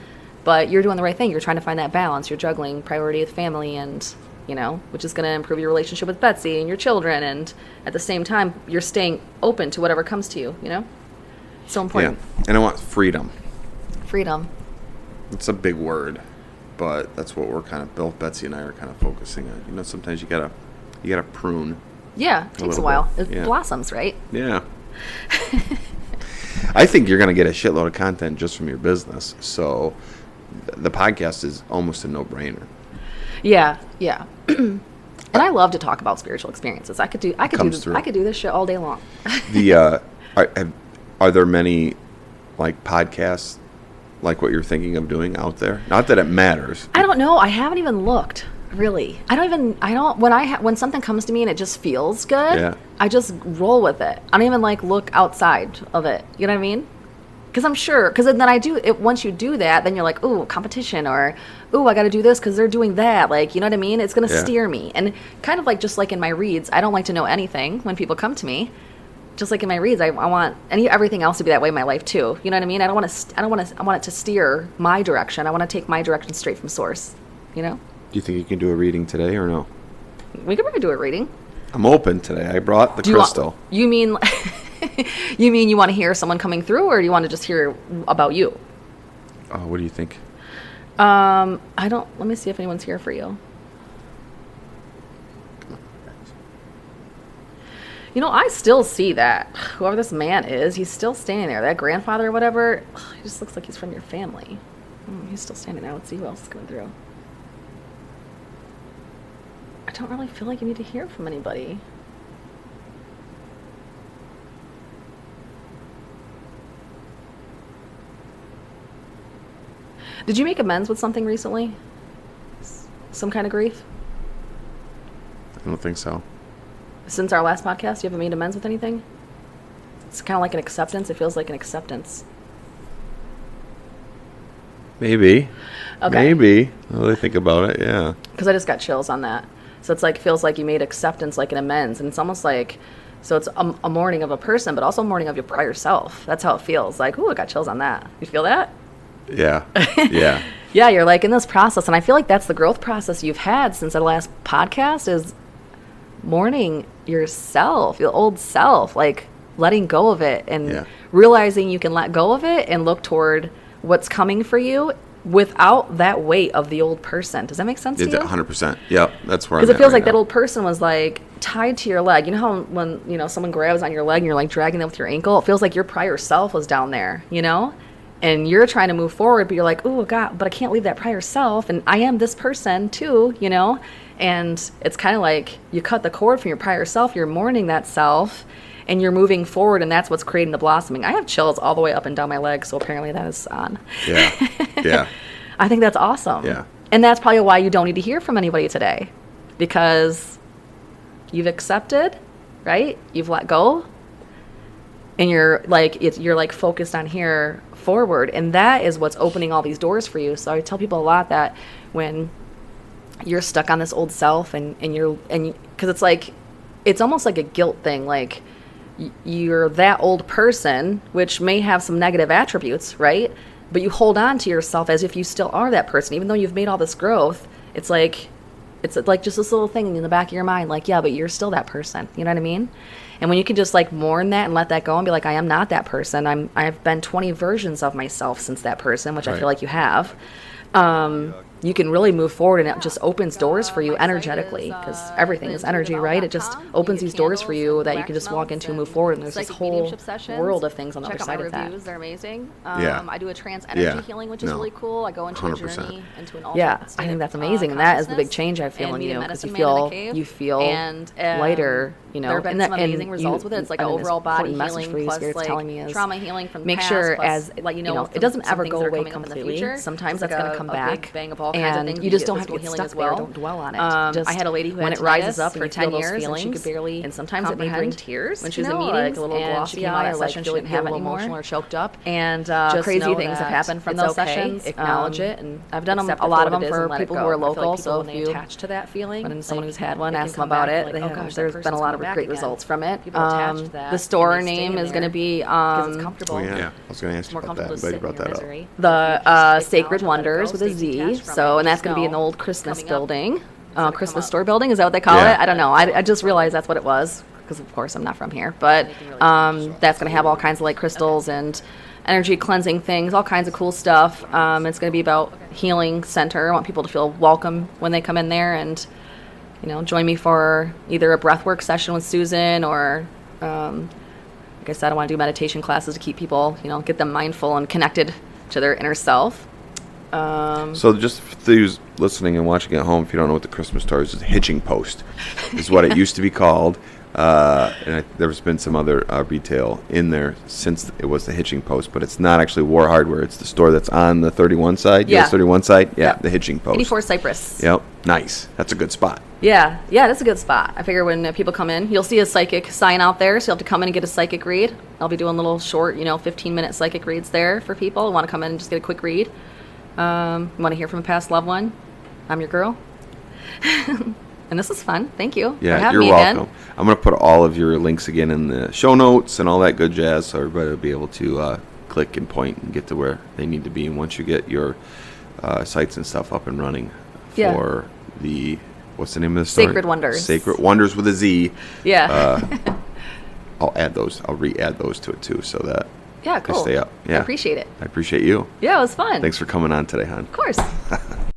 But you're doing the right thing. You're trying to find that balance. You're juggling priority with family and, you know, which is going to improve your relationship with Betsy and your children. And at the same time, you're staying open to whatever comes to you, you know? It's so important. Yeah. And I want freedom. Freedom. It's a big word, but that's what we're kind of, both Betsy and I are kind of focusing on. You know, sometimes you gotta prune. Yeah, it takes a while. Bit. It blossoms, right? Yeah. I think you're going to get a shitload of content just from your business. So the podcast is almost a no-brainer. Yeah. And I love to talk about spiritual experiences. I could do this shit all day long. Are there many like podcasts like what you're thinking of doing out there? Not that it matters. I don't know. I haven't even looked. Really, when something comes to me and it just feels good, I just roll with it. I don't even like look outside of it. You know what I mean? Because I'm sure. Because then I do it. Once you do that, then you're like, ooh, competition, or ooh, I got to do this because they're doing that. Like, you know what I mean? It's gonna steer me. And kind of like just like in my reads, I don't like to know anything when people come to me. Just like in my reads, I want everything else to be that way in my life too. You know what I mean? I want it to steer my direction. I want to take my direction straight from source. You know? Do you think you can do a reading today or no? We could probably do a reading. I'm open today. I brought the crystal. You mean you want to hear someone coming through, or do you want to just hear about you? What do you think? Let me see if anyone's here for you. You know, I still see that. Whoever this man is, he's still standing there. That grandfather or whatever, he just looks like he's from your family. He's still standing there. Let's see who else is coming through. I don't really feel like you need to hear from anybody. Did you make amends with something recently? Some kind of grief? I don't think so. Since our last podcast, you haven't made amends with anything? It's kind of like an acceptance. It feels like an acceptance. Maybe. Okay. Maybe. Now that I think about it, yeah. Because I just got chills on that. So it's like, feels like you made acceptance like an amends. And it's almost like, so it's a mourning of a person, but also a mourning of your prior self. That's how it feels. Like, ooh, I got chills on that. You feel that? Yeah. Yeah. Yeah, you're like in this process. And I feel like that's the growth process you've had since our last podcast is mourning yourself, your old self, like letting go of it and realizing you can let go of it and look toward what's coming for you without that weight of the old person. Does that make sense to you? 100%. Yep, that's where I'm at. Because it feels right like now. that old person was like tied to your leg. You know how when, you know, someone grabs on your leg and you're like dragging them with your ankle? It feels like your prior self was down there, you know? And you're trying to move forward, but you're like, oh, God, but I can't leave that prior self. And I am this person too, you know? And it's kind of like you cut the cord from your prior self. You're mourning that self and you're moving forward. And that's what's creating the blossoming. I have chills all the way up and down my leg. So apparently that is on. Yeah. Yeah. I think that's awesome. Yeah. And that's probably why you don't need to hear from anybody today, because you've accepted, right? You've let go. And you're like focused on here forward, and that is what's opening all these doors for you. So I tell people a lot that when you're stuck on this old self and because it's like, it's almost like a guilt thing, like you're that old person, which may have some negative attributes, right? But you hold on to yourself as if you still are that person, even though you've made all this growth. It's like just this little thing in the back of your mind, like, yeah, but you're still that person. You know what I mean? And when you can just like mourn that and let that go and be like, I am not that person. I've been 20 versions of myself since that person, which I feel like you have. You can really move forward, and it just opens doors for you energetically, because everything is energy, right? It just opens these doors for you that you can just walk into and move forward, and there's this whole world of things on the other side of that. They're amazing. Yeah. I do a trance energy healing, which is really cool. I go into 100%. a journey, into an alternate Yeah, state I think that's of, amazing, and that is the big consciousness, change I feel in and meet a you, because you medicine man in a feel cave. And lighter, you know. there have been and some that- amazing and results you- with it. It's like I an mean, overall this body important message healing for you, plus Spirit's like telling me is trauma healing from the make past, sure plus, as like, you know, know, if it doesn't some ever things go that are away coming up in the completely. future. Sometimes It's that's like going to a come big back, bang of all kinds of and things. you just don't get have to physical get healing stuck as there. well. Don't dwell on it. Just I had a lady who when had it rises tinnitus up for and 10 you feel years, those and she feelings, could barely and sometimes it may bring comprehend tears when to she was the in meetings, meetings, like a little and glossy she came out eye of or the like session, feeling she didn't a feel little anymore. emotional or choked up, And just crazy know things have that happened from it's those okay. sessions. Acknowledge it and I've done accept a it lot for of what them it is for and let it people go. who are I feel like local. people, So when if they you attach to that feeling, when someone like, who's had one, it ask can them come about back, it. like, oh gosh, that There's been person's a lot of coming back great again. results from it. People attach to that, The store and they stay name in is going to there be because it's comfortable. Oh, yeah. I was going to ask you More about that. comfortable I'm to glad sit you in brought your that up. misery. The Sacred Wonders with a Z. So, and that's going to be in the old Christmas Coming up. building, gonna Christmas come up. store building. Is that what they call Yeah. it? I don't know. I just realized that's what it was, because of course I'm not from here. But that's going to have all kinds of like crystals and energy cleansing things, all kinds of cool stuff. It's going to be about healing center. I want people to feel welcome when they come in there, and join me for either a breathwork session with Susan, or like I said, I want to do meditation classes to keep people, get them mindful and connected to their inner self. So just for those listening and watching at home, if you don't know what the Christmas store is, it's a hitching post is what it used to be called. There's been some other retail in there since it was the hitching post, but it's not actually War Hardware. It's the store that's on the 31 side. Yeah. US 31 side. Yeah, Yep. the hitching post. 84 Cypress. Yep. Nice. That's a good spot. Yeah, that's a good spot. I figure when people come in, you'll see a psychic sign out there, so you'll have to come in and get a psychic read. I'll be doing little short, 15-minute psychic reads there for people who want to come in and just get a quick read. Want to hear from a past loved one? I'm your girl. And this is fun. Thank you Yeah, for having you're me welcome. again. I'm going to put all of your links again in the show notes and all that good jazz, so everybody will be able to click and point and get to where they need to be. And once you get your sites and stuff up and running for the, what's the name of the store? Sacred Wonders. Sacred Wonders with a Z. Yeah. I'll add those. I'll re-add those to it too, so that Yeah, they cool. stay up. Yeah. I appreciate it. I appreciate you. Yeah, it was fun. Thanks for coming on today, hon. Of course.